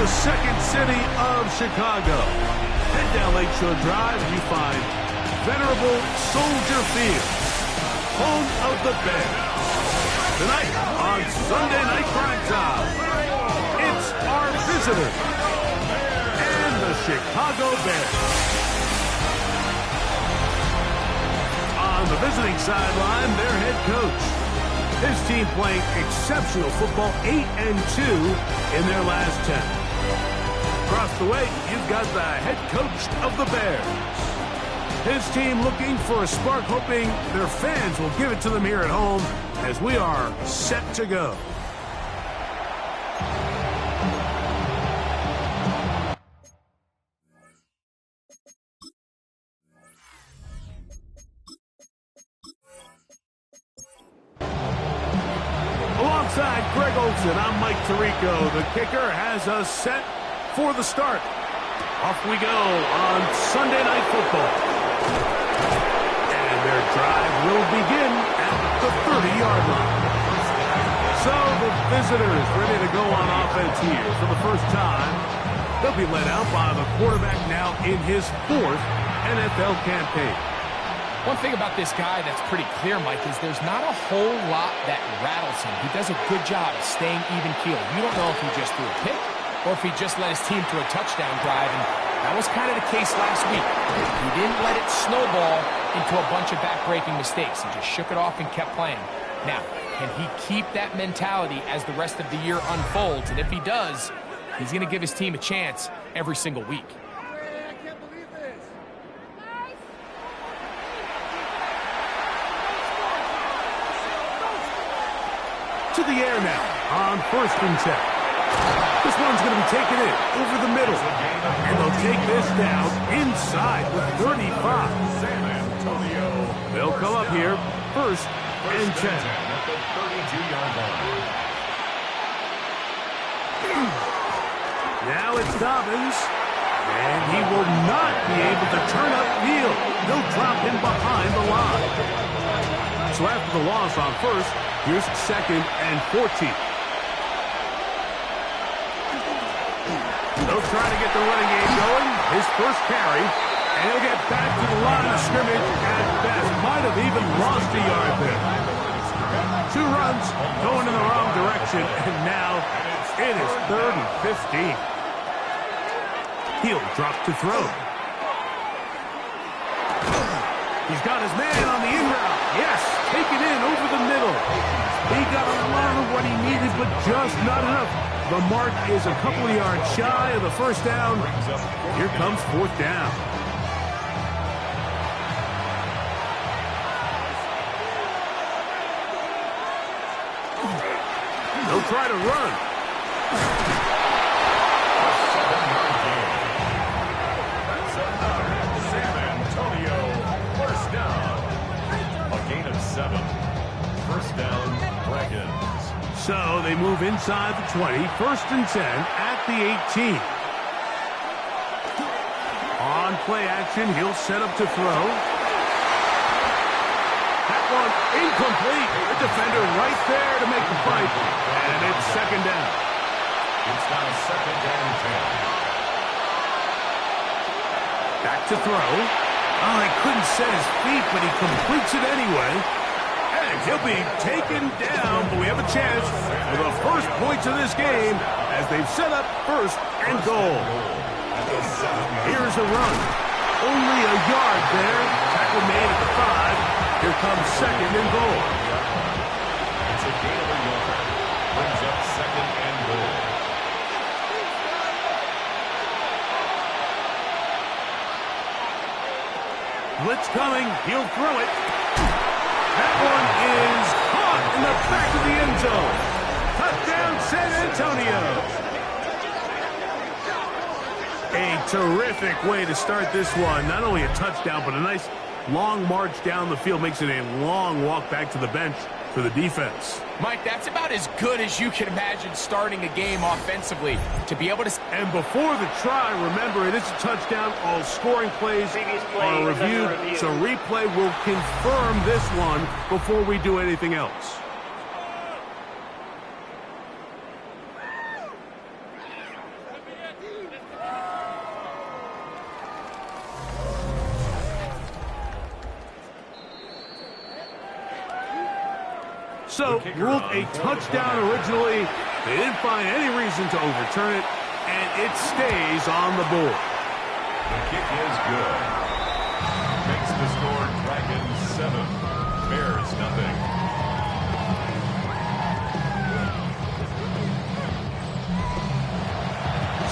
the second city of Chicago. Head down Lakeshore Drive and you find venerable Soldier Field, home of the Bears. Tonight on Sunday Night Primetime, it's our visitors and the Chicago Bears. On the visiting sideline, their head coach. His team playing exceptional football, 8-2 in their last 10. Across the way, you've got the head coach of the Bears. His team looking for a spark, hoping their fans will give it to them here at home as we are set to go. Alongside Greg Olsen, I'm Mike Tirico. The kicker has us set for the start. Off we go on Sunday Night Football. And their drive will begin at the 30-yard line. So the visitors ready to go on offense here for the first time. They'll be led out by the quarterback now in his 4th NFL campaign. One thing about this guy that's pretty clear, Mike, is there's not a whole lot that rattles him. He does a good job of staying even-keeled. You don't know if he just threw a pick or if he just led his team to a touchdown drive, and that was kind of the case last week. He didn't let it snowball into a bunch of back-breaking mistakes. He just shook it off and kept playing. Now, can he keep that mentality as the rest of the year unfolds? And if he does, he's going to give his team a chance every single week. To the air now on 1st and 10. This one's going to be taken in over the middle. And they'll take this down inside the 35. They'll come up here 1st and 10. Now it's Dobbins. And he will not be able to turn upfield. They'll drop him behind the line. So after the loss on 1st, here's 2nd and 14. They'll try to get the running game going. His first carry. And he'll get back to the line of scrimmage at best. Might have even lost a yard there. 2 runs going in the wrong direction. And now it is 3rd and 15. He'll drop to throw. He's got his man on the in route. Yes, taken in over the middle. He got a lot of what he needed, but just not enough. The mark is a couple of yards shy of the first down. Here comes 4th down. They'll try to run. So they move inside the 20, 1st and 10 at the 18. On play action, he'll set up to throw. That one incomplete. The defender right there to make the fight. And it's 2nd down. It's now 2nd and 10. Back to throw. Oh, he couldn't set his feet, but he completes it anyway. And he'll be taken down, but we have a chance for the first points of this game as they've set up 1st and goal. Here's a run. Only a yard there. Tackle made at the 5. Here comes 2nd and goal. It's a gain of a yard. Brings up 2nd and goal. Blitz coming. He'll throw it. That one is caught in the back of the end zone. Touchdown, San Antonio. A terrific way to start this one. Not only a touchdown, but a nice long march down the field. Makes it a long walk back to the bench for the defense. Mike, that's about as good as you can imagine starting a game offensively. To be able to... And before the try, remember, it is a touchdown. All scoring plays are reviewed, so replay will confirm this one before we do anything else. So, ruled a touchdown originally. They didn't find any reason to overturn it, and it stays on the board. The kick is good. Makes the score Dragons 7, Bears nothing.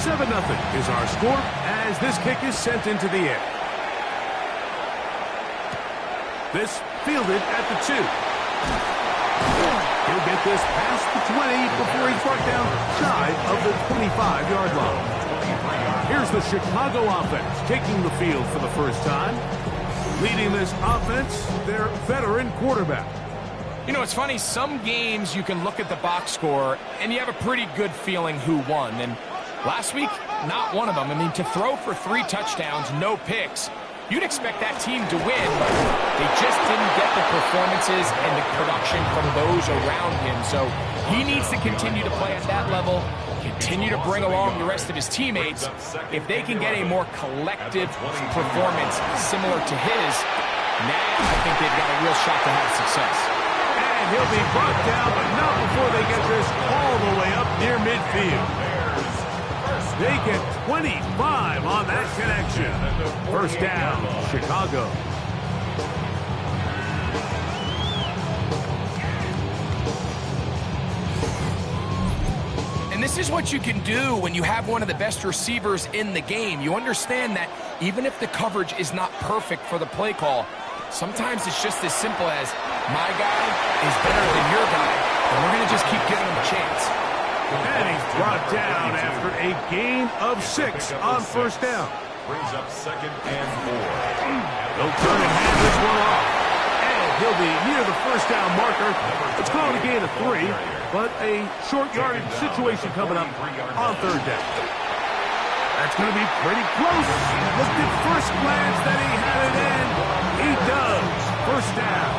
7-0 is our score as this kick is sent into the air. This fielded at the 2. He'll get this past the 20 before he's brought down shy of the 25-yard line. Here's the Chicago offense taking the field for the first time. Leading this offense, their veteran quarterback. You know, it's funny. Some games you can look at the box score and you have a pretty good feeling who won. And last week, not one of them. I mean, to throw for 3 touchdowns, no picks, you'd expect that team to win, but they just didn't get the performances and the production from those around him. So he needs to continue to play at that level, continue to bring along the rest of his teammates. If they can get a more collective performance similar to his, now I think they've got a real shot to have success. And he'll be brought down, but not before they get this all the way up near midfield. They get 25 on that connection. First down, Chicago. And this is what you can do when you have one of the best receivers in the game. You understand that even if the coverage is not perfect for the play call, sometimes it's just as simple as, my guy is better than your guy, and we're going to just keep giving him a chance. And he's brought down after a gain of 6 on first down. Brings up 2nd and 4. They'll turn and hand this one off. And he'll be near the first down marker. It's called a gain of 3, but a short yardage situation coming up on third down. That's going to be pretty close. Looked at first glance that he had it in. He does. First down.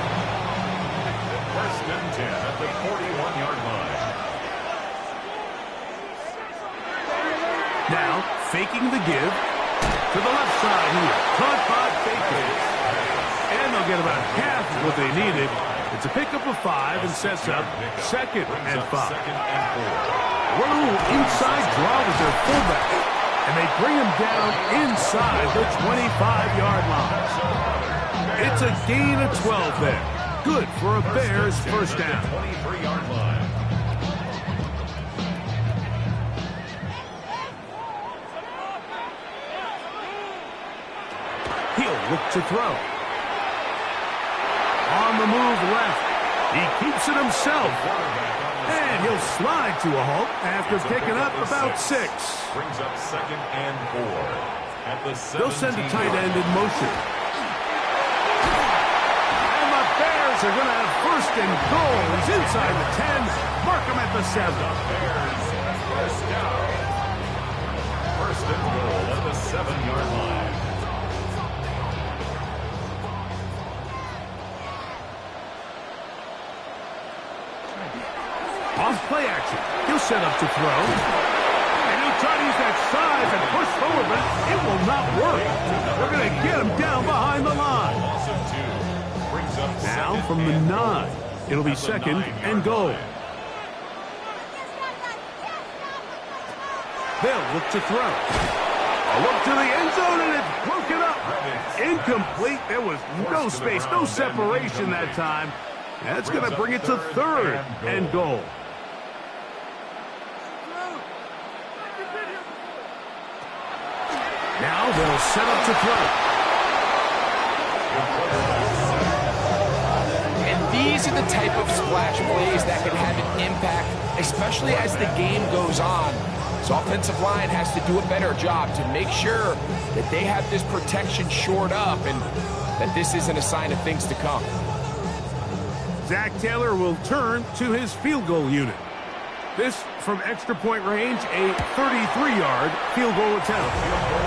First and 10 at the 41-yard line. Now, faking the give to the left side here. Caught by Baker. And they'll get about half of what they needed. It's a pickup of 5 and sets up 2nd and 5. One little inside draw with their fullback. And they bring him down inside the 25-yard line. It's a gain of 12 there. Good for a Bears first down. 23-yard line. He'll look to throw. On the move left. He keeps it himself. And he'll slide to a halt after picking up about 6. Brings up 2nd and 4. At the They'll send the tight end in motion. And the Bears are going to have first and goal. He's inside the 10. Mark him at the 7. Bears first down. First and goal at the 7-yard line. On play action, he'll set up to throw. And he'll try to use that size and push forward, but it will not work. They're going to get him down behind the line. Loss of 2. Brings up Now from the 9, it'll be 2nd and goal. They'll look to throw. A look to the end zone, and it's broken up. Incomplete. There was no space, no separation that time. That's going to bring it to 3rd and goal. Now they'll set up to throw. And these are the type of splash plays that can have an impact, especially as the game goes on. So offensive line has to do a better job to make sure that they have this protection shored up and that this isn't a sign of things to come. Zach Taylor will turn to his field goal unit. This from extra point range, a 33-yard field goal attempt.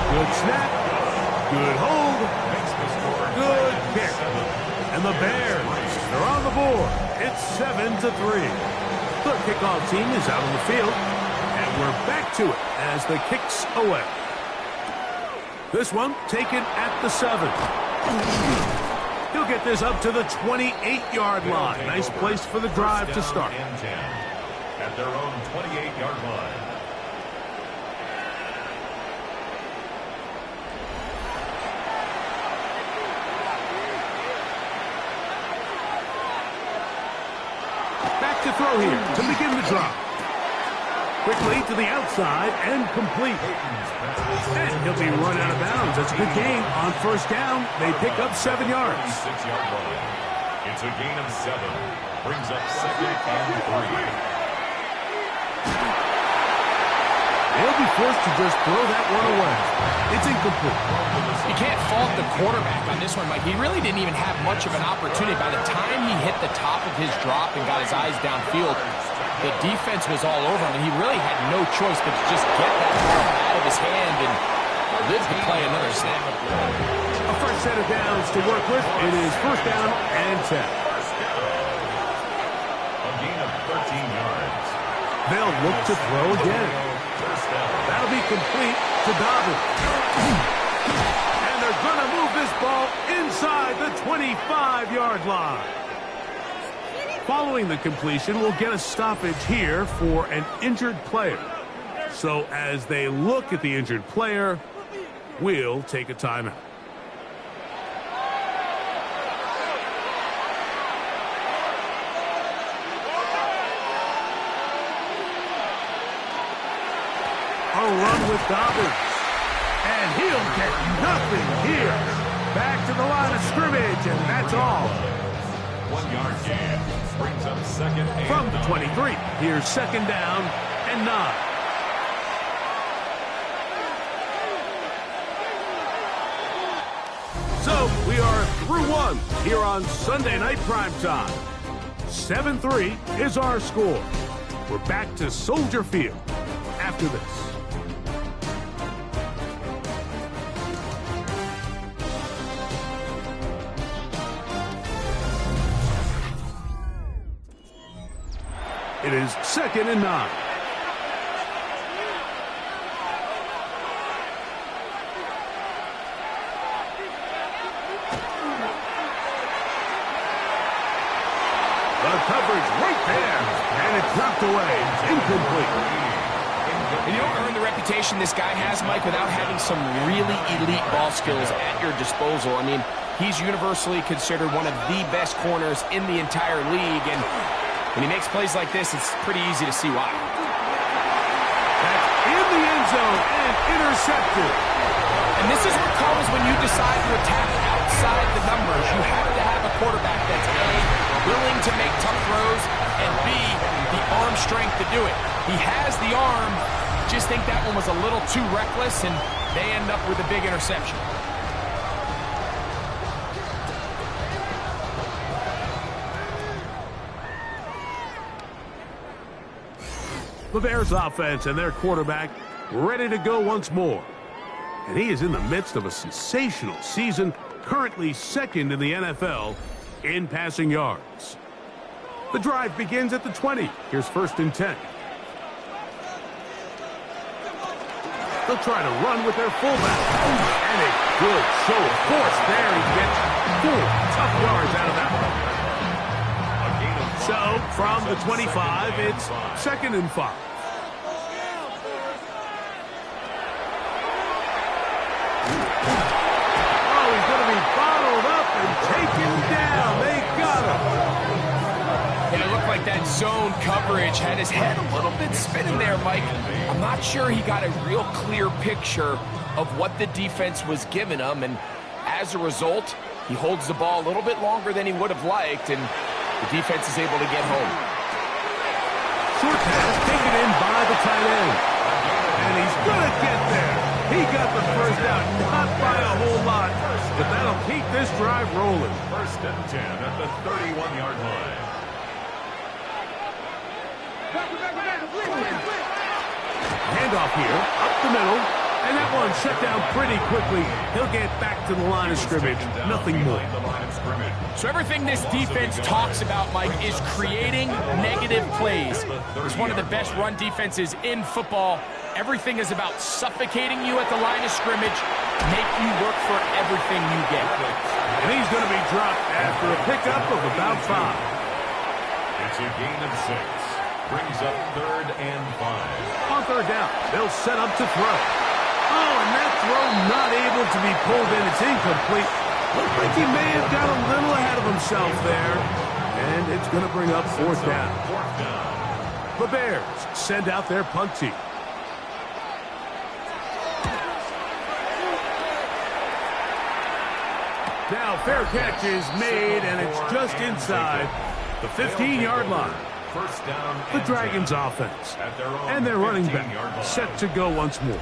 Good snap, good hold, good kick. And the Bears are on the board. It's 7-3. The kickoff team is out on the field, and we're back to it as the kick's away. This one taken at the 7. He'll get this up to the 28-yard line. Nice place for the drive to start. And 10 at their own 28-yard line. Back to throw here to begin the drive. Quickly to the outside and complete. And he'll be run out of bounds. That's a good gain on first down. They pick up 7 yards. 6-yard line. It's a gain of 7. Brings up 2nd and 3. They'll be forced to just throw that one away. It's incomplete. You can't fault the quarterback on this one, Mike. He really didn't even have much of an opportunity. By the time he hit the top of his drop and got his eyes downfield, the defense was all over him, and he really had no choice but to just get that ball out of his hand and live to play another snap. A fresh set of downs to work with. It is first down and 10. A gain of 13 yards. They'll look to throw again. That'll be complete to Dobbins. And they're going to move this ball inside the 25-yard line. Following the completion, we'll get a stoppage here for an injured player. So as they look at the injured player, we'll take a timeout. A run with Dobbins. And he'll get nothing here. Back to the line of scrimmage, and that's all. 1-yard gain. Brings up 2nd and From the 9. 23, here's 2nd down and 9. So we are through one here on Sunday Night Primetime. 7-3 is our score. We're back to Soldier Field after this. It is 2nd and 9. The coverage right there, and it's knocked away. Incomplete. And you don't earn the reputation this guy has, Mike, without having some really elite ball skills at your disposal. I mean, he's universally considered one of the best corners in the entire league, and when he makes plays like this, it's pretty easy to see why. That's in the end zone and intercepted. And this is what comes when you decide to attack outside the numbers. You have to have a quarterback that's A, willing to make tough throws, and B, the arm strength to do it. He has the arm, just think that one was a little too reckless, and they end up with a big interception. The Bears offense and their quarterback ready to go once more. And he is in the midst of a sensational season, currently 2nd in the NFL in passing yards. The drive begins at the 20. Here's 1st and 10. They'll try to run with their fullback. And a good show of force there. He gets 4 tough yards out of that one. So, from the 25, it's 2nd and 5. Oh, he's going to be bottled up and taken down. They got him. And it looked like that zone coverage had his head a little bit spinning there, Mike. I'm not sure he got a real clear picture of what the defense was giving him, and as a result, he holds the ball a little bit longer than he would have liked, and the defense is able to get home. Short pass taken in by the tight end. And he's going to get there. He got the first out, not by a whole lot, but that'll keep this drive rolling. 1st and 10 at the 31-yard line. Handoff here, up the middle, and that one shut down pretty quickly. He'll get back to the line of scrimmage, nothing more. So everything this defense talks about, Mike, is creating negative plays. It's one of the best run defenses in football. Everything is about suffocating you at the line of scrimmage, make you work for everything you get. And he's going to be dropped after a pickup of about 5. It's a gain of 6. Brings up 3rd and 5. On 3rd down, they'll set up to throw. Oh, and that throw not able to be pulled in. It's incomplete. Looks like he may have got a little ahead of himself there. And it's going to bring up 4th down. The Bears send out their punt team. Now, fair catch is made, and it's just inside the 15-yard line. First down. The Dragons offense. And their running back set to go once more.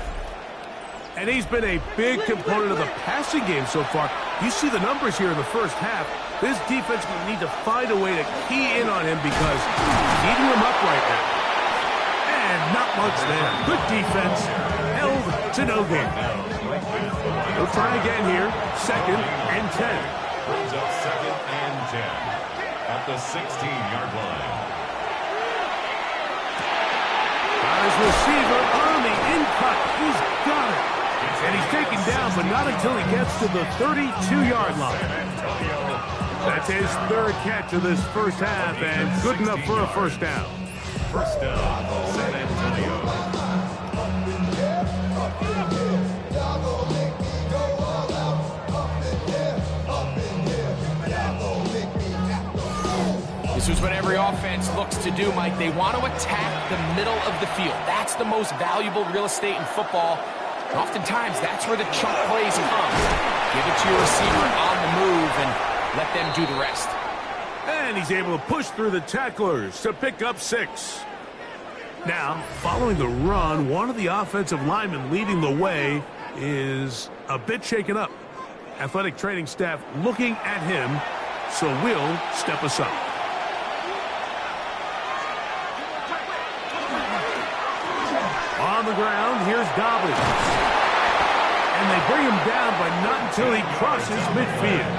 And he's been a big component of the passing game so far. You see the numbers here in the first half. This defense will need to find a way to key in on him because he's eating him up right now. And not much there. Good defense. Held to no gain. We'll try again here. 2nd and 10. Brings up 2nd and 10 at the 16-yard line. Got his receiver on the in-cut. He's got it. And he's taken down, but not until he gets to the 32-yard line. That's his 3rd catch of this first half, and good enough for a first down. First down, San Antonio. This is what every offense looks to do, Mike. They want to attack the middle of the field. That's the most valuable real estate in football. And oftentimes, that's where the chunk plays come. Give it to your receiver on the move and let them do the rest. And he's able to push through the tacklers to pick up 6. Now, following the run, one of the offensive linemen leading the way is a bit shaken up. Athletic training staff looking at him, so will step aside. On the ground, here's Dobbins. And they bring him down, but not until he crosses midfield.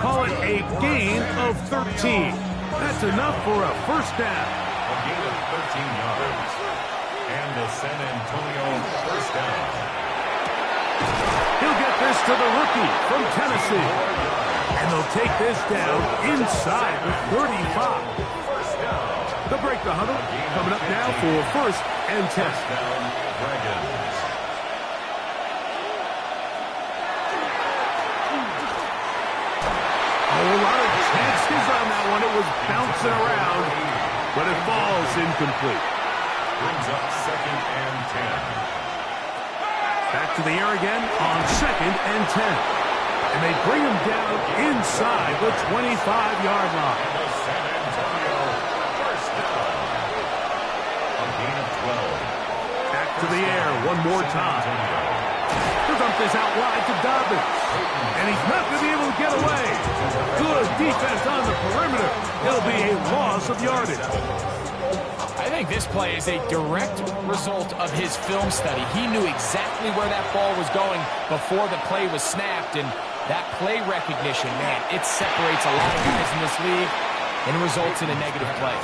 Call it a gain of 13. That's enough for a first down. A gain of 13 yards. And the San Antonio first down. He'll get this to the rookie from Tennessee. And they'll take this down inside the 35. They'll break the huddle. Coming up now for 1st and 10. Down, Dragons. A lot of chances on that one. It was bouncing around, but it falls incomplete. Brings up 2nd and 10. Back to the air again on 2nd and 10. And they bring him down inside the 25-yard line. The San Antonio first down. A gain of 12. Back to the air one more time. He'll dump this out wide to Dobbins. And he's not going to be able to get away. Good defense on the perimeter. It'll be a loss of yardage. I think this play is a direct result of his film study. He knew exactly where that ball was going before the play was snapped, and that play recognition, man, it separates a lot of guys in this league and results in a negative play.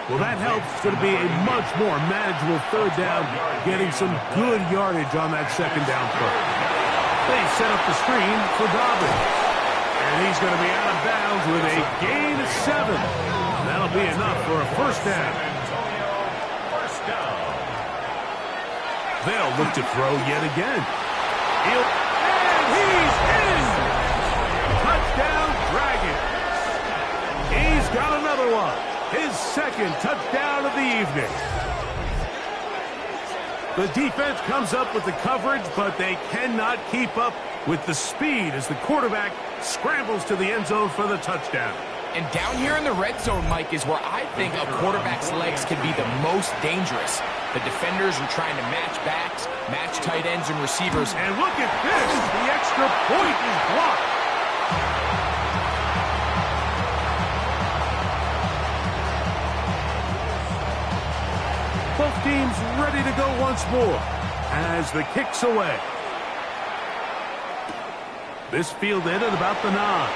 Well, that helps. It's going to be a much more manageable 3rd down, getting some good yardage on that 2nd down play. They set up the screen for Dobbins. And he's going to be out of bounds with a gain of 7. That'll be enough for a first down. First down. They'll look to throw yet again. And he's in! Touchdown, Dragons. He's got another one. His 2nd touchdown of the evening. The defense comes up with the coverage, but they cannot keep up with the speed as the quarterback scrambles to the end zone for the touchdown. And down here in the red zone, Mike, is where I think a quarterback's legs can be the most dangerous. The defenders are trying to match backs, match tight ends and receivers. And look at this. The extra point is blocked. Both teams ready to go once more as the kick's away. This fielded at about the 9.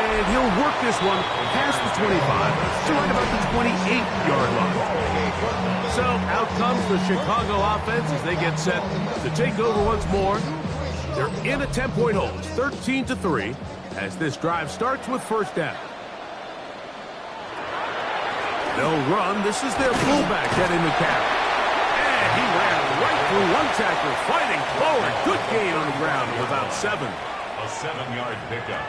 And he'll work this one past the 25 to right about the 28-yard line. So out comes the Chicago offense as they get set to take over once more. They're in a 10-point hold, 13-3, as this drive starts with first down. They'll run. This is their fullback getting the carry. And he ran right through one tackle, fighting forward. Good gain on the ground of about 7. A 7-yard pickup.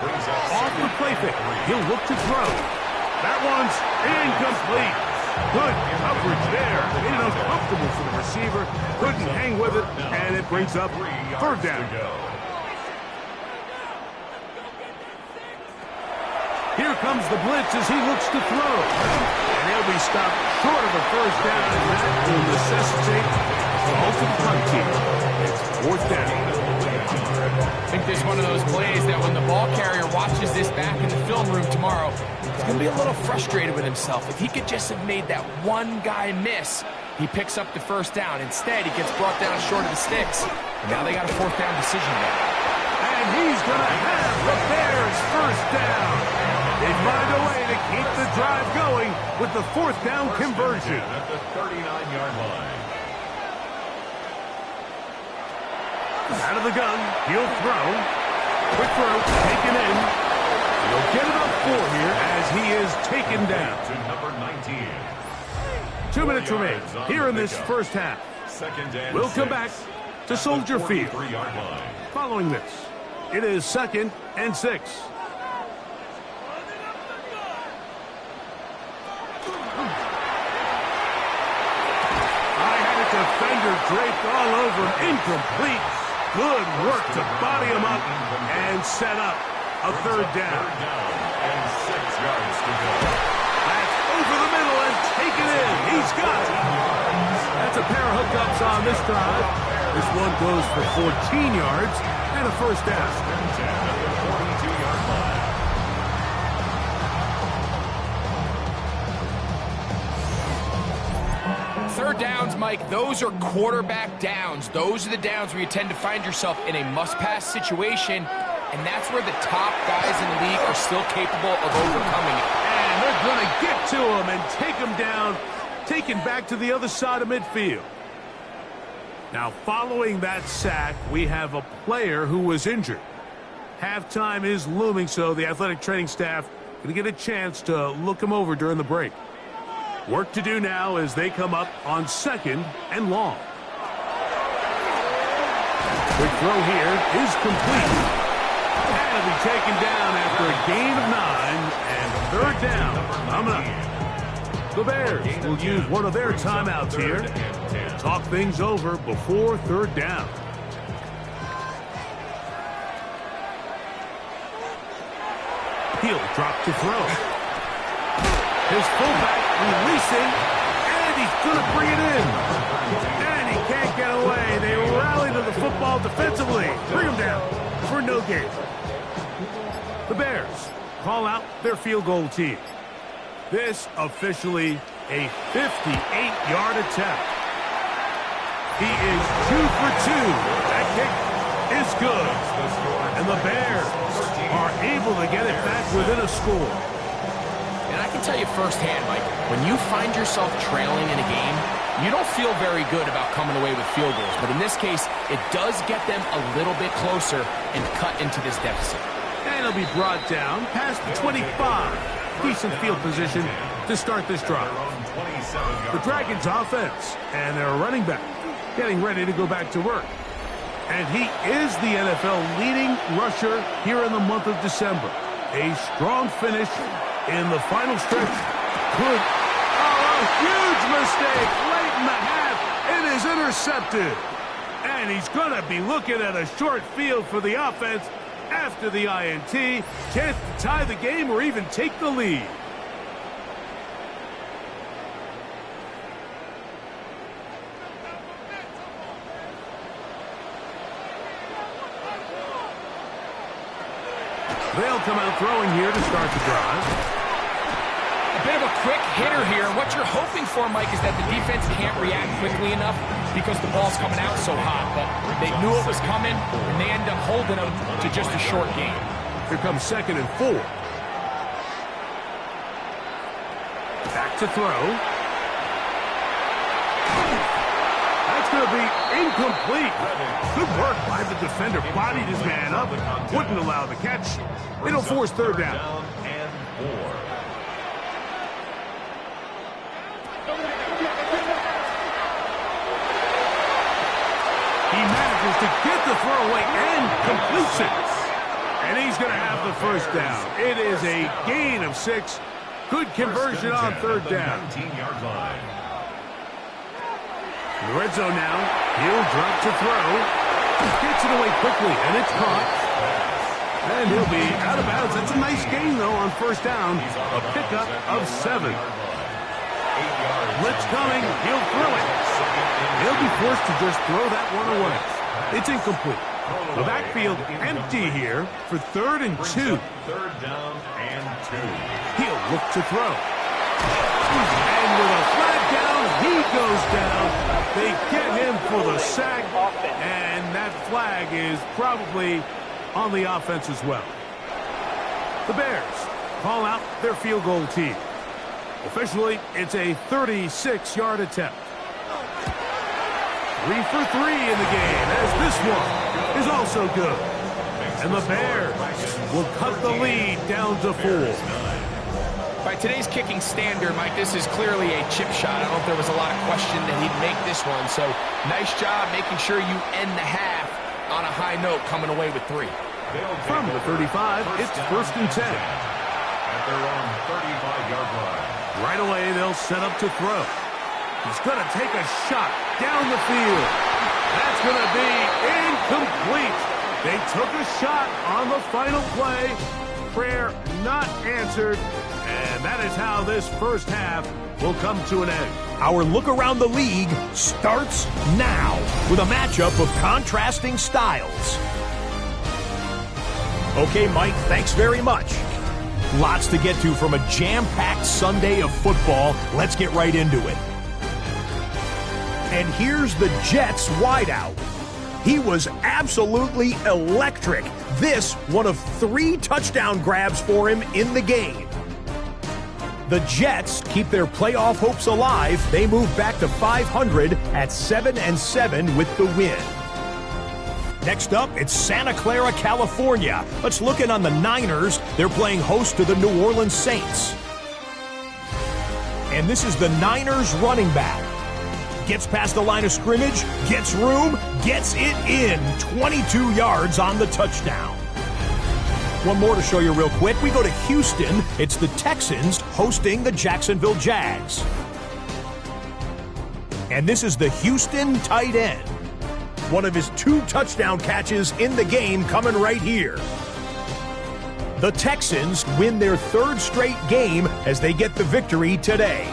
Brings up Off the play fake. He'll look to throw. That one's incomplete. Good coverage there. Made it uncomfortable for the receiver. Couldn't hang with it, and it brings up third down. Here comes the blitz as he looks to throw. And he'll be stopped short of a first down, and that will necessitate the most of the punt team. It's fourth down. I think there's one of those plays that when the ball carrier watches this back in the film room tomorrow, he's going to be a little frustrated with himself. If he could just have made that one guy miss, he picks up the first down. Instead, he gets brought down short of the sticks. And now they got a fourth down decision there. And he's going to have the Bears first down. They find a way to keep the drive going with the fourth down conversion. At the 39-yard line. Out of the gun, he'll throw. Quick throw, taken in. He'll get it up 4 here as he is taken down. To number 19. 2 minutes remain here in this first half. We'll come back to Soldier Field. Following this, it is 2nd and 6. Defender draped all over him. Incomplete. Good work to body him up and set up a third down. And 6 yards to go. That's over the middle and taken in. He's got it. That's a pair of hookups on this drive. This one goes for 14 yards and a first down. At the 42-yard line. Third downs, Mike, those are quarterback downs. Those are the downs where you tend to find yourself in a must-pass situation, and that's where the top guys in the league are still capable of overcoming it. And they're going to get to him and take him down, taken back to the other side of midfield. Now, following that sack, we have a player who was injured. Halftime is looming, so the athletic training staff going to get a chance to look him over during the break. Work to do now as they come up on 2nd and long. Quick throw here is complete. And it'll be taken down after a gain of 9 and third down coming up. The Bears will use one of their timeouts here to talk things over before third down. He'll drop to throw. His fullback releasing, and he's going to bring it in. And he can't get away. They rally to the football defensively. Bring him down for no gain. The Bears call out their field goal team. This officially a 58-yard attempt. He is 2 for 2. That kick is good. And the Bears are able to get it back within a score. I can tell you firsthand, Mike, when you find yourself trailing in a game, you don't feel very good about coming away with field goals. But in this case, it does get them a little bit closer and cut into this deficit. And it'll be brought down past the 25. Decent field position to start this drive. The Dragons offense and their running back getting ready to go back to work. And he is the NFL leading rusher here in the month of December. A strong finish in the final stretch. Good. Oh, a huge mistake late in the half. It is intercepted. And he's going to be looking at a short field for the offense after the INT. Chance to tie the game or even take the lead. They'll come out throwing here to start the drive. A bit of a quick hitter here. What you're hoping for, Mike, is that the defense can't react quickly enough because the ball's coming out so hot. But they knew it was coming, and they end up holding them to just a short gain. Here comes 2nd and 4. Back to throw. That's That's going to be incomplete. Good work by the defender. Bodied his man up. Wouldn't allow the catch. It'll force third down. And 4. He manages to get the throw away and completes it. And he's going to have the first down. It is a gain of 6. Good conversion on third down. 19-yard line. In the red zone now. He'll drop to throw. Gets it away quickly, and it's caught. And he'll be out of bounds. That's a nice gain, though, on first down. A pickup of 7. Blitz coming. He'll throw it. He'll be forced to just throw that one away. It's incomplete. The backfield empty here for 3rd and 2. 3rd down and 2. He'll look to throw. And with a flag down, he goes down. They get him for the sack, and that flag is probably on the offense as well. The Bears call out their field goal team. Officially, it's a 36-yard attempt. 3 for 3 in the game, as this one is also good. And the Bears will cut the lead down to 4. By today's kicking standard, Mike, this is clearly a chip shot. I don't know if there was a lot of question that he'd make this one. So nice job making sure you end the half on a high note, coming away with 3. From the 35, it's 1st and 10. At their own 35-yard line. Right away, they'll set up to throw. He's going to take a shot down the field. That's going to be incomplete. They took a shot on the final play. Prayer not answered. And that is how this first half will come to an end. Our look around the league starts now with a matchup of contrasting styles. Okay, Mike, thanks very much. Lots to get to from a jam-packed Sunday of football. Let's get right into it. And here's the Jets wideout. He was absolutely electric. This one of 3 touchdown grabs for him in the game. The Jets keep their playoff hopes alive. They move back to 500 at 7-7 with the win. Next up, it's Santa Clara, California. Let's look in on the Niners. They're playing host to the New Orleans Saints. And this is the Niners running back. Gets past the line of scrimmage, gets room, gets it in. 22 yards on the touchdown. One more to show you real quick. We go to Houston. It's the Texans hosting the Jacksonville Jags. And this is the Houston tight end. One of his 2 touchdown catches in the game coming right here. The Texans win their 3rd straight game as they get the victory today.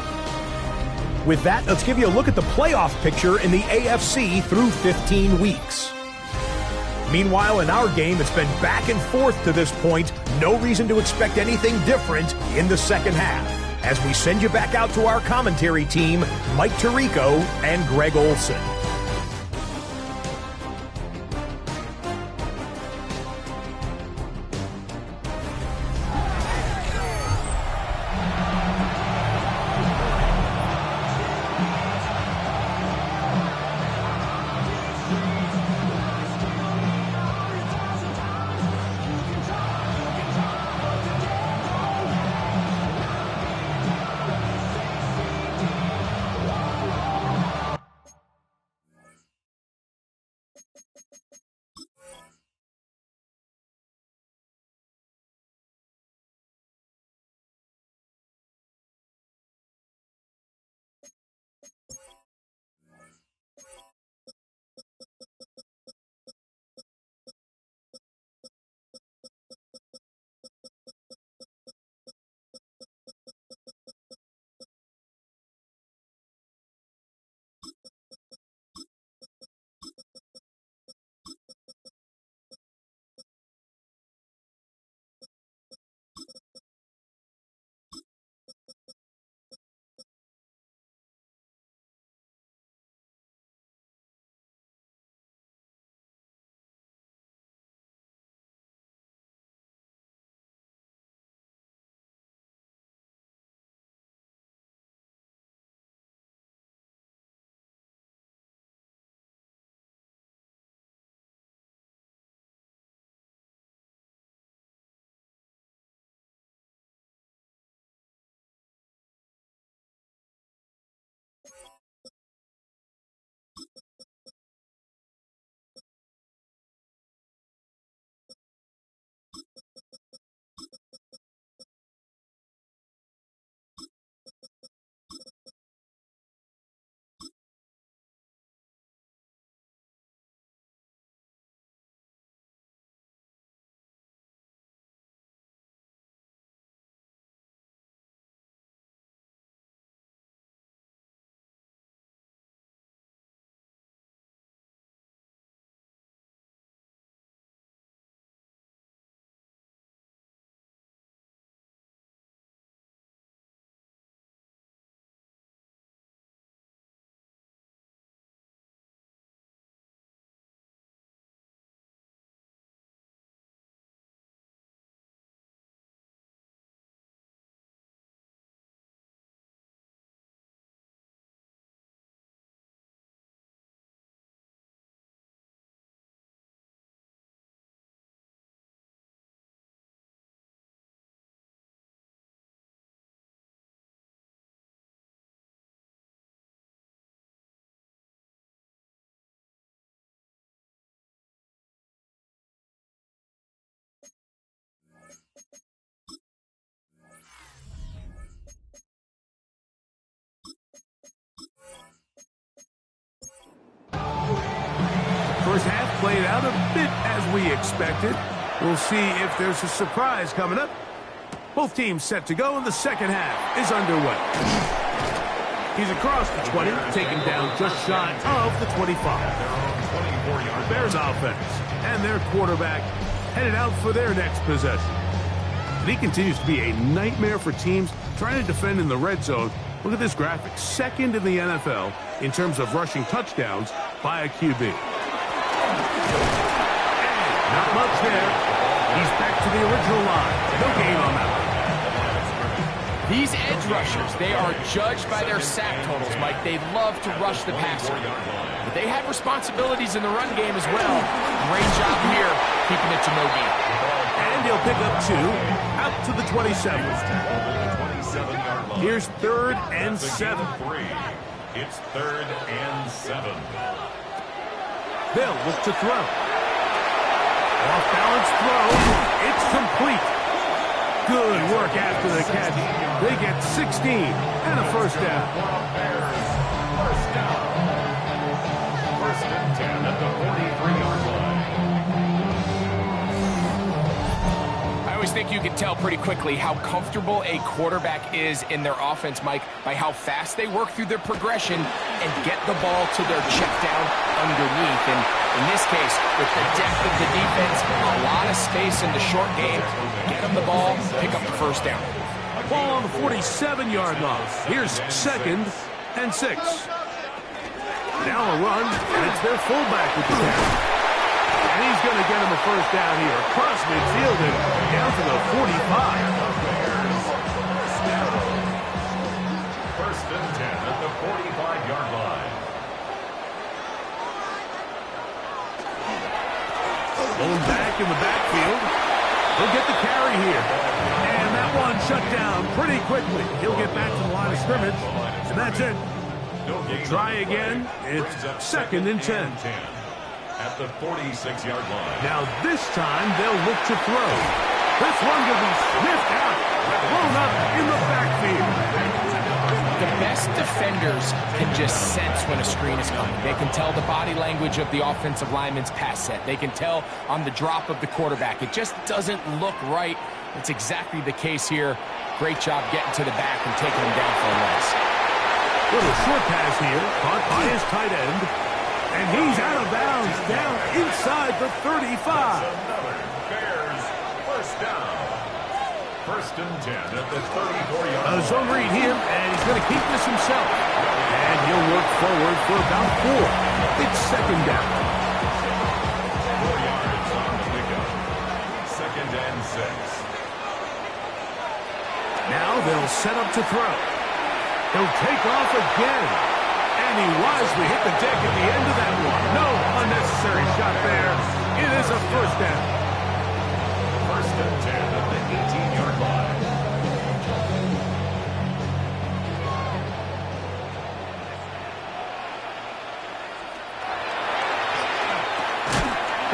With that, let's give you a look at the playoff picture in the AFC through 15 weeks. Meanwhile, in our game, it's been back and forth to this point. No reason to expect anything different in the second half. As we send you back out to our commentary team, Mike Tirico and Greg Olson. out a bit as we expected. We'll see if there's a surprise coming up. Both teams set to go, and the second half is underway. He's across the 20, taken down just shy of the 25. Bears offense and their quarterback headed out for their next possession. And he continues to be a nightmare for teams trying to defend in the red zone. Look at this graphic. Second in the NFL in terms of rushing touchdowns by a QB. And not much there. He's back to the original line. No gain on that one. These edge rushers, they are judged by their sack totals, Mike. They love to rush the passer. But they have responsibilities in the run game as well. Great job here, keeping it to no gain. And he'll pick up 2 out to the 27. Here's 3rd and 7. It's 3rd and 7. They'll look to throw. Off-balance throw. It's complete. Good work after the catch. They get 16 and a first down. First down. 1st and 10 at the 43-yard line. I always think you can tell pretty quickly how comfortable a quarterback is in their offense, Mike, by how fast they work through their progression and get the ball to their check down underneath. And in this case, with the depth of the defense, a lot of space in the short game, get them the ball, pick up the first down. Ball on the 47-yard line. Here's 2nd and 6. Now a run, and it's their fullback with the catch. And he's going to get him a first down here. Across midfield and down to the 45. 1st and 10 at the 45-yard line. Going back in the backfield. He'll get the carry here. And that one shut down pretty quickly. He'll get back to the line of scrimmage. And that's it. He'll try again. It's 2nd and 10. At the 46-yard line. Now this time they'll look to throw. This one will be sniffed out. Thrown up in the backfield. The best defenders can just sense when a screen is coming. They can tell the body language of the offensive lineman's pass set. They can tell on the drop of the quarterback. It just doesn't look right. It's exactly the case here. Great job getting to the back and taking him down for a loss. Little short pass here, caught by his tight end. And he's out of bounds, down inside the 35. Another Bears first down. 1st and 10 at the 34-yard line. A zone read here, and he's going to keep this himself. And he'll work forward for about 4. It's 2nd down. 4 yards on the pickup. 2nd and 6. Now they'll set up to throw. He'll take off again. And he wisely hit the deck at the end of that one. No unnecessary shot there. It is a first down. 1st and 10 at the 18-yard line.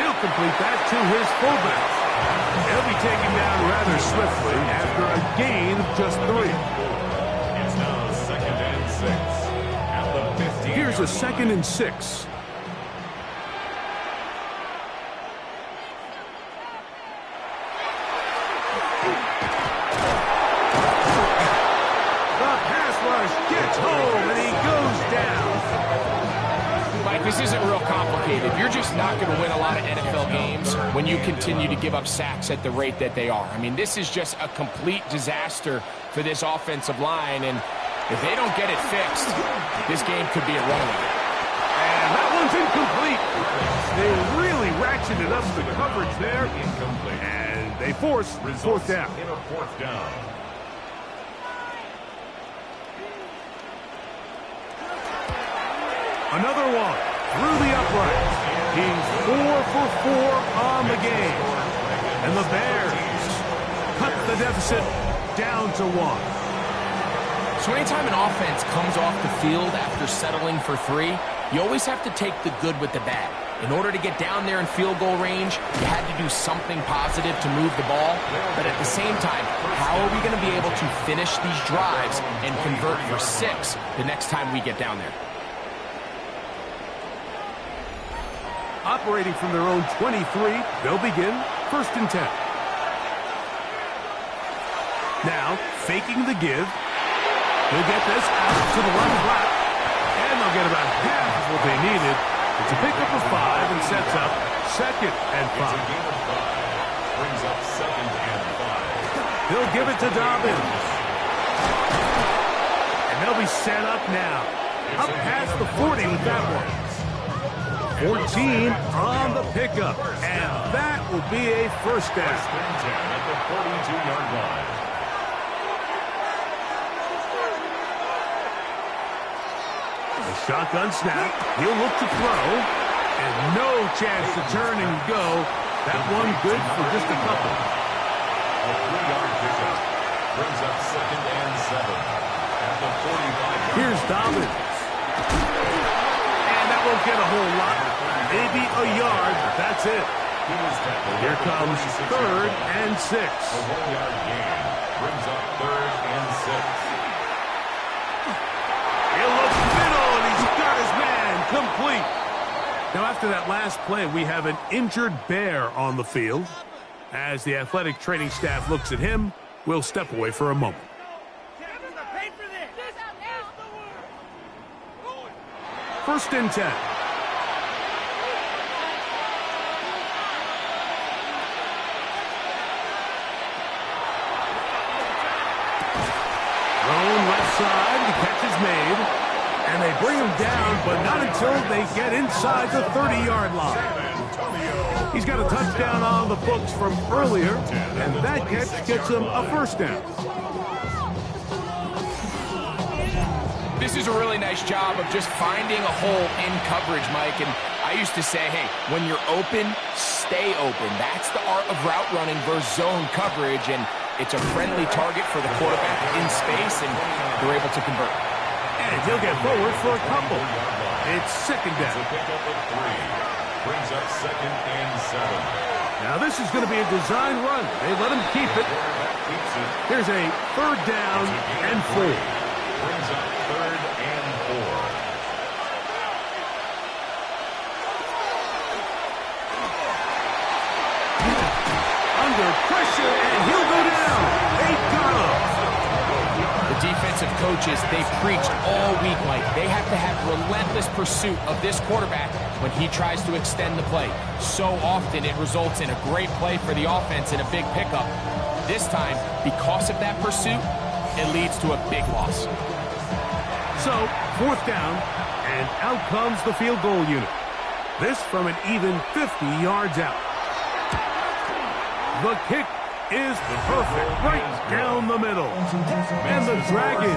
He'll complete that to his fullback. He'll be taken down rather swiftly after a gain of just 3. It's now 2nd and 6 at the 15. Here's a 2nd and 6. The pass rush gets home and he goes down. Mike, this isn't real complicated. You're just not going to win a lot of NFL games when you continue to give up sacks at the rate that they are. I mean, this is just a complete disaster for this offensive line, and if they don't get it fixed, this game could be a runaway. And that one's incomplete. They really ratcheted up the coverage there. Incomplete. And they force 4th down. In a 4th down. Another one through the uprights. He's 4 for 4 on the game. And the Bears cut the deficit down to 1. So anytime an offense comes off the field after settling for 3, you always have to take the good with the bad. In order to get down there in field goal range, you had to do something positive to move the ball. But at the same time, how are we going to be able to finish these drives and convert for 6 the next time we get down there? operating from their own 23. They'll begin 1st and 10. Now, faking the give. He'll get this out to the left flat. And they'll get about half of what they needed. It's a pickup of 5 and sets up 2nd and 5. It's a gain of 5. Brings up 2nd and 5. He'll give it to Dobbins. And they'll be set up now. Up past the 40 with that one. 14 on the pickup. And that will be a 1st down. 1st and 10 at the 42-yard line. A shotgun snap. He'll look to throw. And no chance to turn and go. That one good for just a couple. A 3-yard pickup. Brings up 2nd and 7 at the 45-yard line. Here's Dobbins. And that won't get a whole lot. Maybe a yard. That's it. Here comes 3rd and 6. A 1-yard gain. Brings up 3rd and 6. He'll look middle, and he's got his man complete. Now, after that last play, we have an injured Bear on the field. As the athletic training staff looks at him, we'll step away for a moment. 1st and 10. Thrown left side, the catch is made. And they bring him down, but not until they get inside the 30-yard line. He's got a touchdown on the books from earlier, and that catch gets him a 1st down. This is a really nice job of just finding a hole in coverage, Mike. And I used to say, hey, when you're open, stay open. That's the art of route running versus zone coverage, and it's a friendly target for the quarterback in space, and they're able to convert. And he'll get forward for a couple. It's 2nd down. It's a pickup of 3. Brings up 2nd and 7. Now this is going to be a design run. They let him keep it. Here's a 3rd down and 4. Brings up 3rd and 4. Under pressure, and he'll go down. They got him. The defensive coaches, they preached all week, Mike. They have to have relentless pursuit of this quarterback when he tries to extend the play. So often it results in a great play for the offense and a big pickup. This time, because of that pursuit, it leads to a big loss. So, 4th down, and out comes the field goal unit. This from an even 50 yards out. The kick is perfect, right down the middle. And the Dragons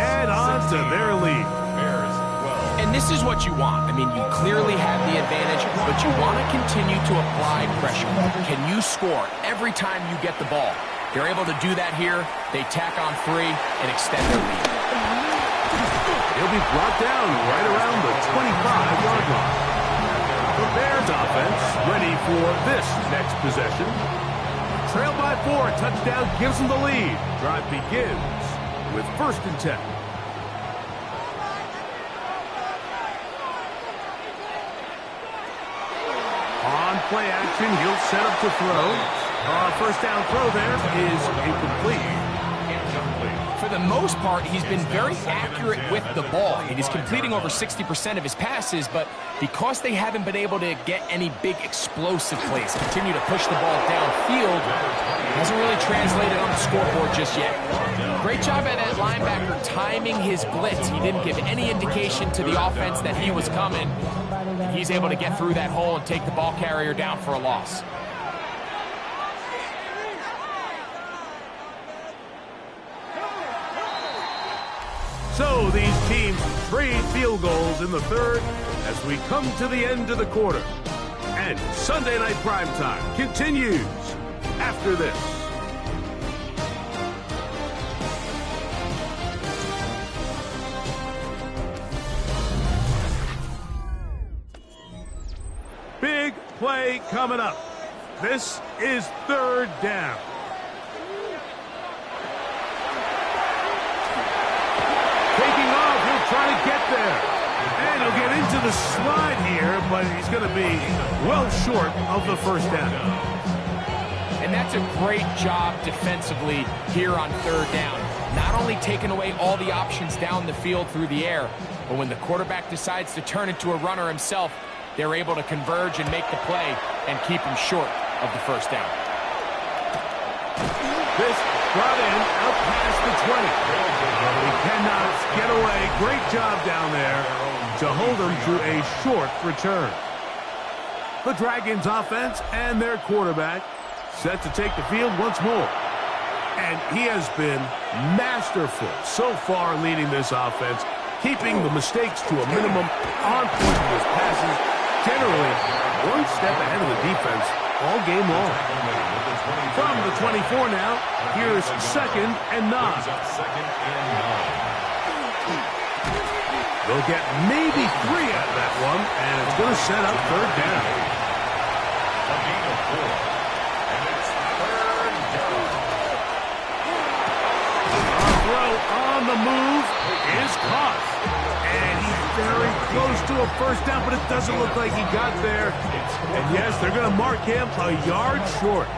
add on to their lead. And this is what you want. I mean, you clearly have the advantage, but you want to continue to apply pressure. Can you score every time you get the ball? They're able to do that here. They tack on 3 and extend their lead. He'll be brought down right around the 25-yard line. The Bears offense ready for this next possession. Trail by 4, touchdown gives them the lead. Drive begins with 1st and 10. On play action, he'll set up to throw. 1st down throw there is incomplete. For the most part, he's been very accurate with the ball. He's completing over 60% of his passes, but because they haven't been able to get any big explosive plays, continue to push the ball downfield, hasn't really translated on the scoreboard just yet. Great job at that linebacker timing his blitz. He didn't give any indication to the offense that he was coming. And he's able to get through that hole and take the ball carrier down for a loss. So these teams trade field goals in the 3rd as we come to the end of the quarter. And Sunday Night Primetime continues after this. Big play coming up. This is 3rd down. Taking off, he'll try to get there. And he'll get into to the slide here, but he's going to be well short of the first down. And that's a great job defensively here on third down. Not only taking away all the options down the field through the air, but when the quarterback decides to turn into a runner himself, they're able to converge and make the play and keep him short of the first down. This brought in out past the 20. He cannot get away. Great job down there to hold him to a short return. The Dragons offense and their quarterback set to take the field once more. And he has been masterful so far leading this offense, keeping the mistakes to a minimum, on point with his passes, generally one step ahead of the defense all game long. From the 24 now, here's 2nd and 9. They'll get maybe 3 out of that one, and it's going to set up third down. A gain of 4. And it's third down. A throw on the move is caught. And he's very close to a first down, but it doesn't look like he got there. And yes, they're going to mark him a yard short.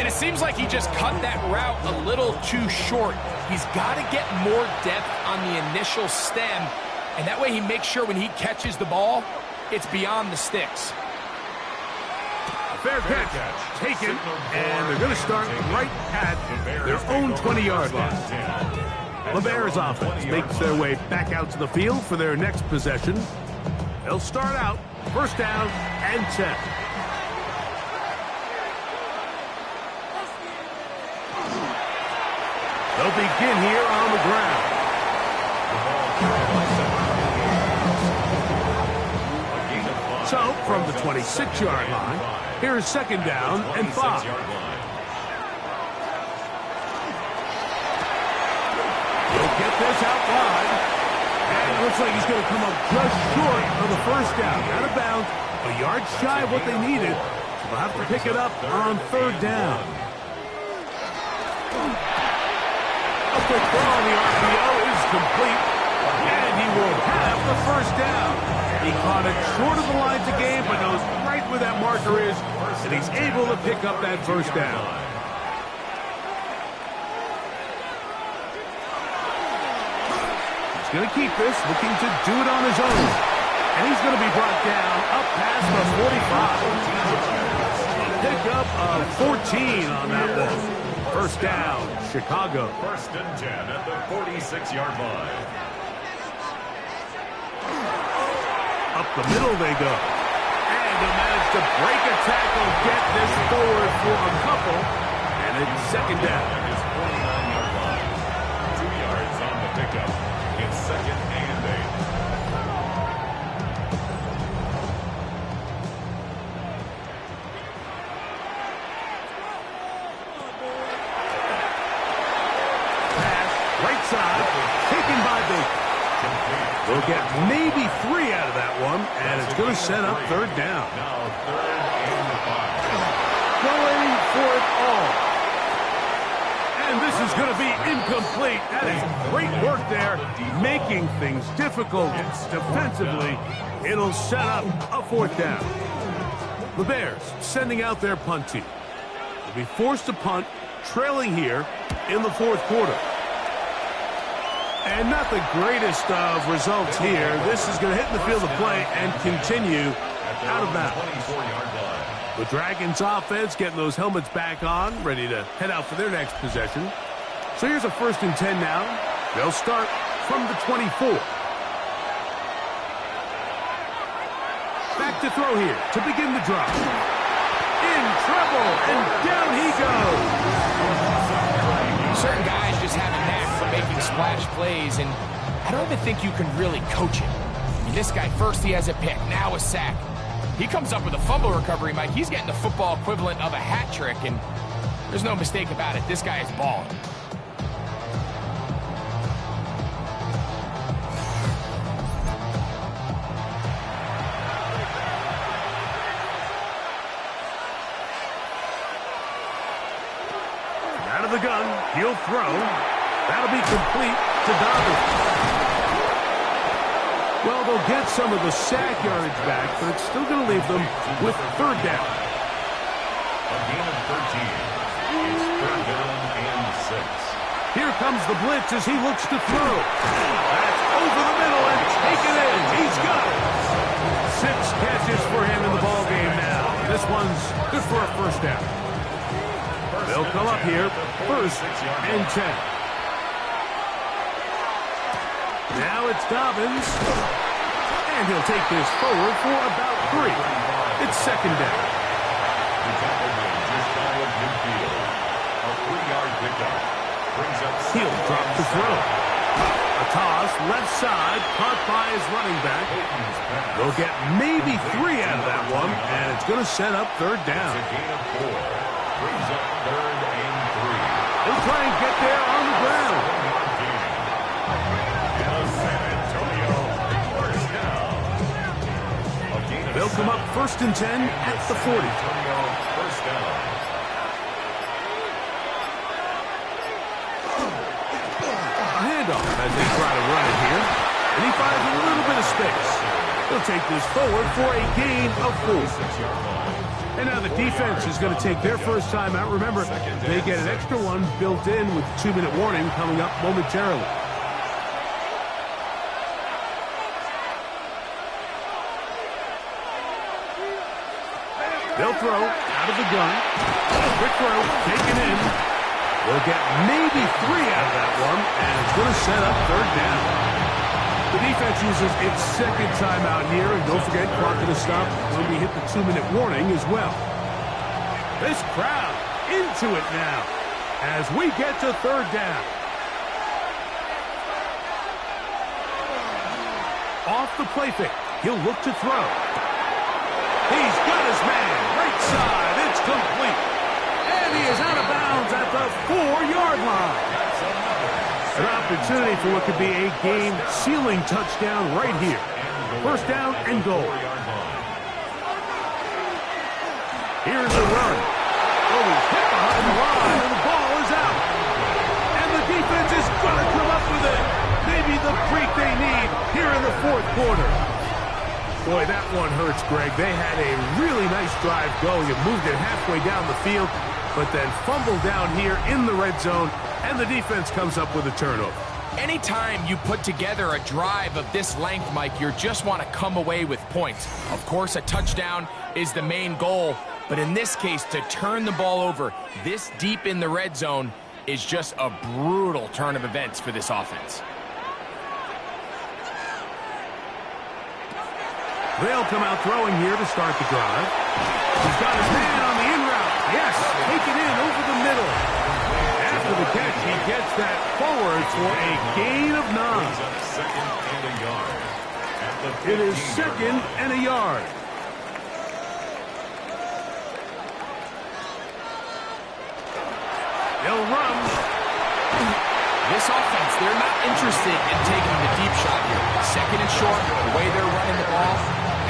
And it seems like he just cut that route a little too short. He's got to get more depth on the initial stem, and that way he makes sure when he catches the ball, it's beyond the sticks. Fair catch taken, and they're going to start right at their own 20-yard line. The Bears offense makes their way back out to the field for their next possession. They'll start out first down and 10. They'll begin here on the ground. So, from the 26-yard line, here's 2nd down and 5. He'll get this out wide. And it looks like he's going to come up just short of the first down. Out of bounds, a yard shy of what they needed. So they'll have to pick it up on 3rd down. A quick throw on the RPO is complete, and he will have the first down. He caught it short of the line to gain, but knows right where that marker is, and he's able to pick up that first down. He's going to keep this, looking to do it on his own, and he's going to be brought down up past the 45. A pickup of 14 on that one. First down, Chicago. 1st and 10 at the 46-yard line. Up the middle they go. And they'll manage to break a tackle, get this forward for a couple, and it's 2nd down. His 49-yard line. 2 yards on the pickup. It's 2nd and 8. Right side, taken by Baker. They'll get maybe 3 out of that one, and it's going to set up 3rd down. Now 3rd and 5. Going for it all. And this is going to be incomplete. That is great work there, making things difficult defensively. It'll set up a 4th down. The Bears sending out their punt team. They'll be forced to punt, trailing here in the 4th quarter. And not the greatest of results here. This is going to hit in the field of play and continue out of bounds. The Dragons offense getting those helmets back on, ready to head out for their next possession. So here's a 1st and 10 now. They'll start from the 24. Back to throw here to begin the drive. In trouble, and down he goes. Certain guys just have a knack for making splash plays, and I don't even think you can really coach it. I mean, this guy, first he has a pick, now a sack. He comes up with a fumble recovery, Mike. He's getting the football equivalent of a hat trick, and there's no mistake about it. This guy is balling. Out of the gun, he'll throw. That'll be complete to Dobbins. Well, they'll get some of the sack yardage back, but it's still going to leave them with third down. A gain of 13. It's third down and 6. Here comes the blitz as he looks to throw. That's over the middle and taken in. He's got it. 6 catches for him in the ball game now. This one's good for a first down. They'll come up here, first and 10. Now it's Dobbins, and he'll take this forward for about 3. It's second down. The tackle made just shy of midfield. A 3-yard pickup brings up. He'll drop the throw. A toss, left side, caught by his running back. They'll get maybe 3 out of that one, and it's going to set up third down. It's a gain of 4. Brings up third and 3. He'll try and get there on the ground. They'll come up first and 10 at the 40. First down. A handoff as they try to run it here. And he finds a little bit of space. He'll take this forward for a gain of 4. And now the defense is going to take their first time out. Remember, they get an extra one built in with 2-minute warning coming up momentarily. They'll throw out of the gun. Quick throw, taken in. They'll get maybe 3 out of that one, and it's going to set up third down. The defense uses its second timeout here, and don't forget, clock going to stop when we hit the 2-minute warning as well. This crowd into it now as we get to third down. Off the play fake, he'll look to throw. He's got his man, right side, it's complete. And he is out of bounds at the 4-yard line. An opportunity for what could be a game-sealing touchdown right here. First down and goal. Here's the run. Oh, he's hit behind the line, and the ball is out. And the defense is going to come up with it. Maybe the break they need here in the fourth quarter. Boy, that one hurts, Greg. They had a really nice drive going and moved it halfway down the field, but then fumbled down here in the red zone, and the defense comes up with a turnover. Anytime you put together a drive of this length, Mike, you just want to come away with points. Of course, a touchdown is the main goal, but in this case, to turn the ball over this deep in the red zone is just a brutal turn of events for this offense. They'll come out throwing here to start the drive. He's got his man on the in route. Yes, taken in over the middle. After the catch, he gets that forward for a gain of 9. It is second and a yard. They'll run. This offense, they're not interested in taking the deep shot here. Second and short, the way they're running the ball,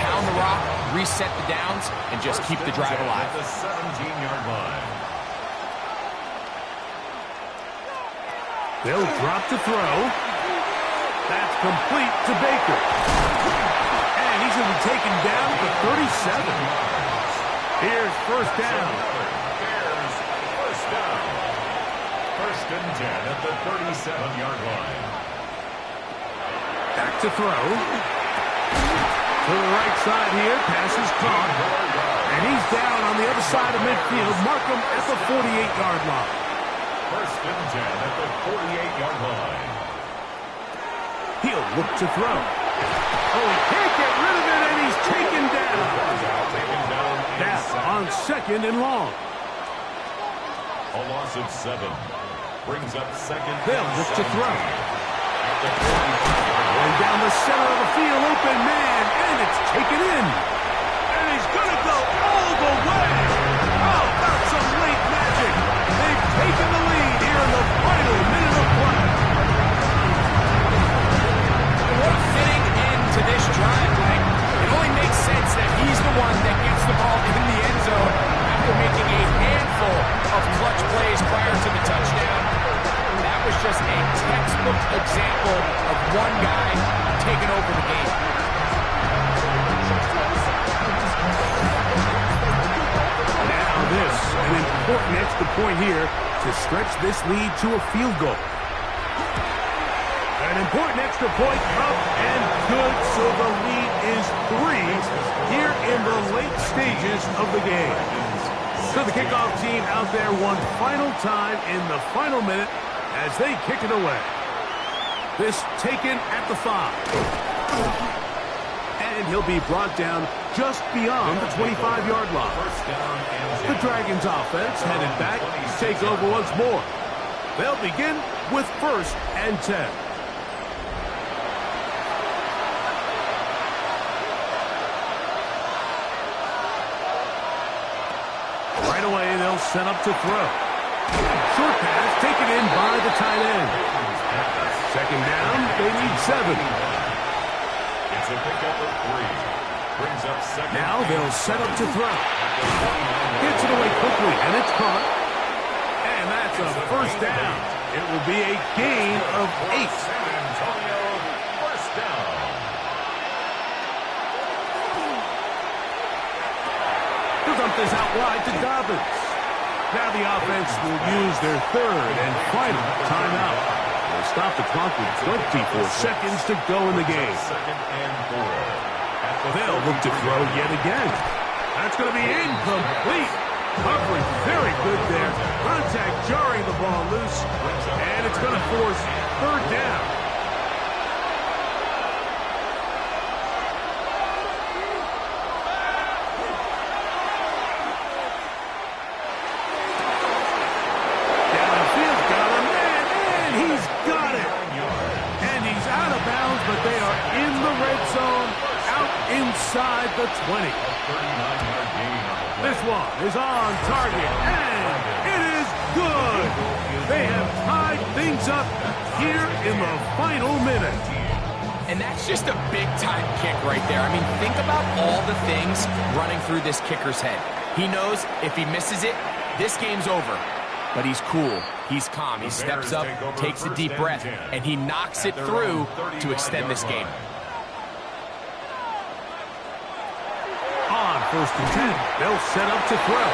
pound the rock, reset the downs, and just keep the drive alive. At the 17-yard line. They'll drop to throw. That's complete to Baker. And he's going to be taken down at the 37. Here's first down. Bears first down. First and 10 at the 37-yard line. Back to throw. To the right side here. Pass is caught. And he's down on the other side of midfield. Mark him at the 48-yard line. First and 10 at the 48-yard line. He'll look to throw. Oh, he can't get rid of it, and he's taken down. That's on second and long. A loss of 7. Brings up second. They'll look to throw. Going down the center of the field, open man, and it's taken in. And he's going to go all the way. Oh, that's some late magic. They've taken the lead here in the final minute of play. What a fitting end to this drive, Mike. It only makes sense that he's the one that gets the ball in the end zone after making a handful of clutch plays prior to the touchdown. That was just a textbook example of one guy taking over the game. important extra point here to stretch this lead to a field goal. An important extra point up and good, so the lead is 3 here in the late stages of the game. So the kickoff team out there one final time in the final minute as they kick it away. This taken at the 5. And he'll be brought down just beyond the 25-yard line. The Dragons offense headed back to take over once more. They'll begin with 1st and 10. Right away, they'll set up to throw. Short pass taken in by the tight end. 2nd down, they need 7. It's a pickup of 3. Brings up 2nd. Now they'll set up to throw. Gets it away quickly, and it's caught. And that's a 1st down. It will be a gain of 8. San Antonio, 1st down. They'll dump this out wide to Dobbins. Now the offense will use their 3rd and final timeout. They'll stop the clock with 24 seconds to go in the game. 2nd and 4. They'll look to throw yet again. That's going to be incomplete. Coverage very good there. Contact jarring the ball loose. And it's going to force 3rd down. Downfield got him, and he's got it. And he's out of bounds, but they are in the red zone, out inside the 20. This one is on target, and it is good. They have tied things up here in the final minute. And that's just a big-time kick right there. I mean, think about all the things running through this kicker's head. He knows if he misses it, this game's over. But he's cool. He's calm. He steps up, takes a deep breath, and he knocks it through to extend this game. On 1st and 10, they'll set up to throw.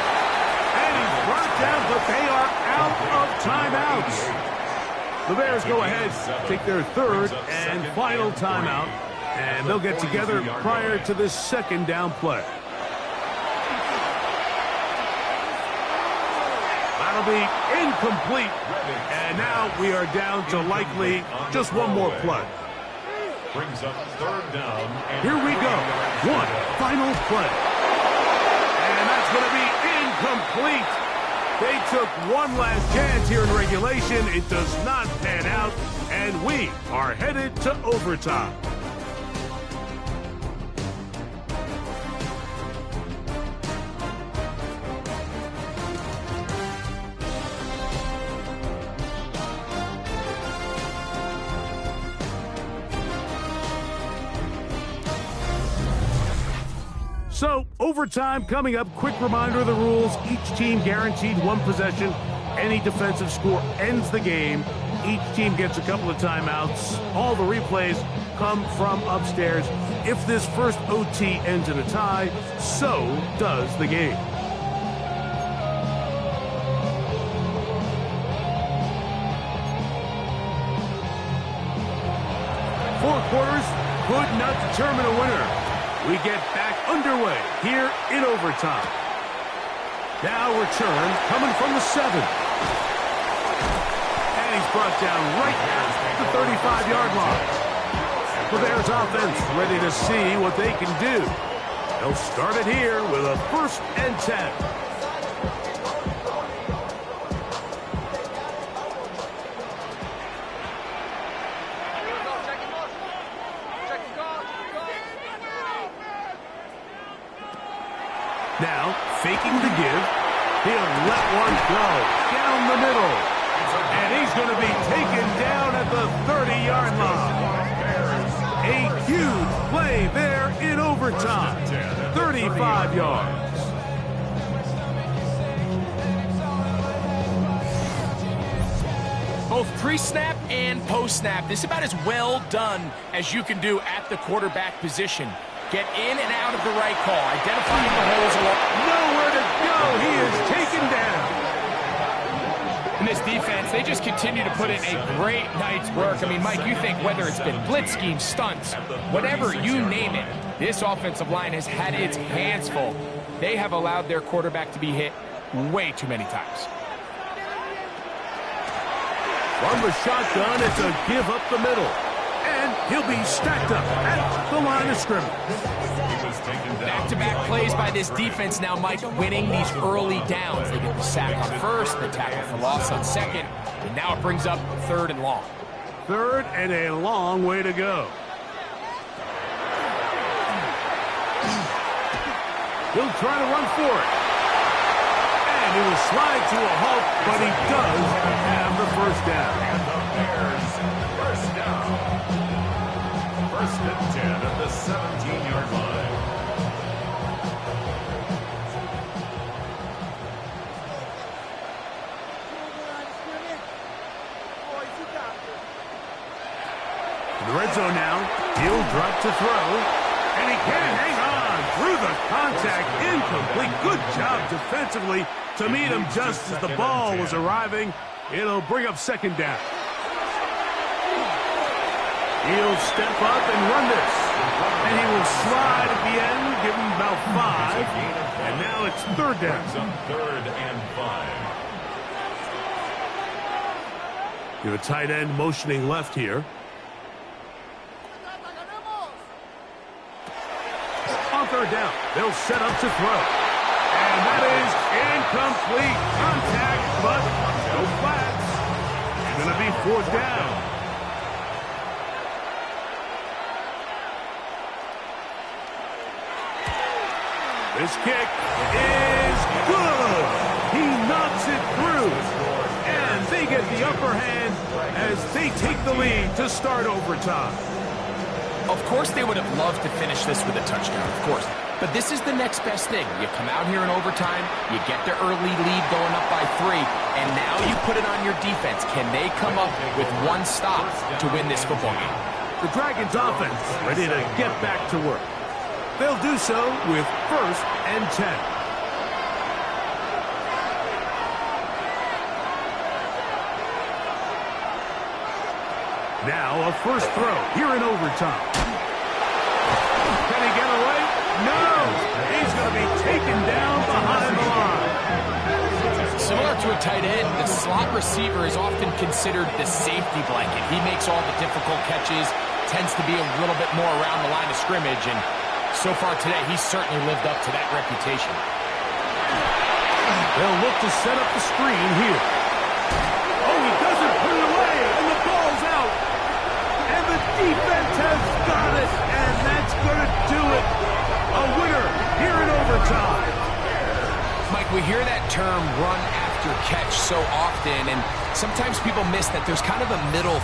And he's brought down, but they are out of timeouts. The Bears go ahead, take their 3rd and final timeout, and they'll get together prior to this 2nd down play. That'll be incomplete, and now we are down to likely just one more play. Brings up 3rd down. Here we go. One final play. And that's going to be incomplete. They took one last chance here in regulation. It does not pan out, and we are headed to overtime. So, overtime coming up. Quick reminder of the rules. Each team guaranteed 1 possession. Any defensive score ends the game. Each team gets a couple of timeouts. All the replays come from upstairs. If this first OT ends in a tie, so does the game. Four quarters could not determine a winner. We get back underway here in overtime. Now return coming from the 7. And he's brought down right at the 35-yard line. The Bears offense ready to see what they can do. They'll start it here with a 1st and 10. Now, faking the give, he'll let one go down the middle. And he's going to be taken down at the 30-yard line. A huge play there in overtime. 35 yards. Both pre-snap and post-snap. This is about as well done as you can do at the quarterback position. Get in and out of the right call. Identifying the holes along. Nowhere to go. He is taken down. this defense, they just continue to put in a great night's work. I mean, Mike, you think whether it's been blitz schemes, stunts, whatever, you name it, this offensive line has had its hands full. They have allowed their quarterback to be hit way too many times. From the shotgun, it's a give up the middle. And he'll be stacked up at the line of scrimmage. Back-to-back plays by this defense now, Mike, winning these early downs. They get the sack on first, the tackle for loss on second, and now it brings up 3rd and long. 3rd and a long way to go. He'll try to run for it. And he will slide to a halt, but he does have the first down. And the Bears, first down. 1st and 10 at the 17-yard line. In the red zone now, he'll drop to throw, and he can hang on through the contact, incomplete. Good job defensively to meet him just as the ball was arriving. It'll bring up 2nd down. He'll step up and run this, and he will slide at the end, give him about 5, and now it's 3rd down. 3rd and 5. You have a tight end motioning left here. On 3rd down, they'll set up to throw. And that is incomplete contact, but no flags. It's going to be 4th down. This kick is good. He knocks it through. And they get the upper hand as they take the lead to start overtime. Of course they would have loved to finish this with a touchdown, of course. But this is the next best thing. You come out here in overtime, you get the early lead going up by 3, and now you put it on your defense. Can they come up with one stop to win this football game? The Dragons offense ready to get back to work. They'll do so with 1st and 10. Now a first throw here in overtime. Can he get away? No! He's going to be taken down behind the line. Similar to a tight end, the slot receiver is often considered the safety blanket. He makes all the difficult catches, tends to be a little bit more around the line of scrimmage, and so far today, he's certainly lived up to that reputation. They'll look to set up the screen here. Oh, he doesn't put it away, and the ball's out. And the defense has got it, and that's going to do it. A winner here in overtime. Mike, we hear that term run after catch so often, and sometimes people miss that there's kind of a middle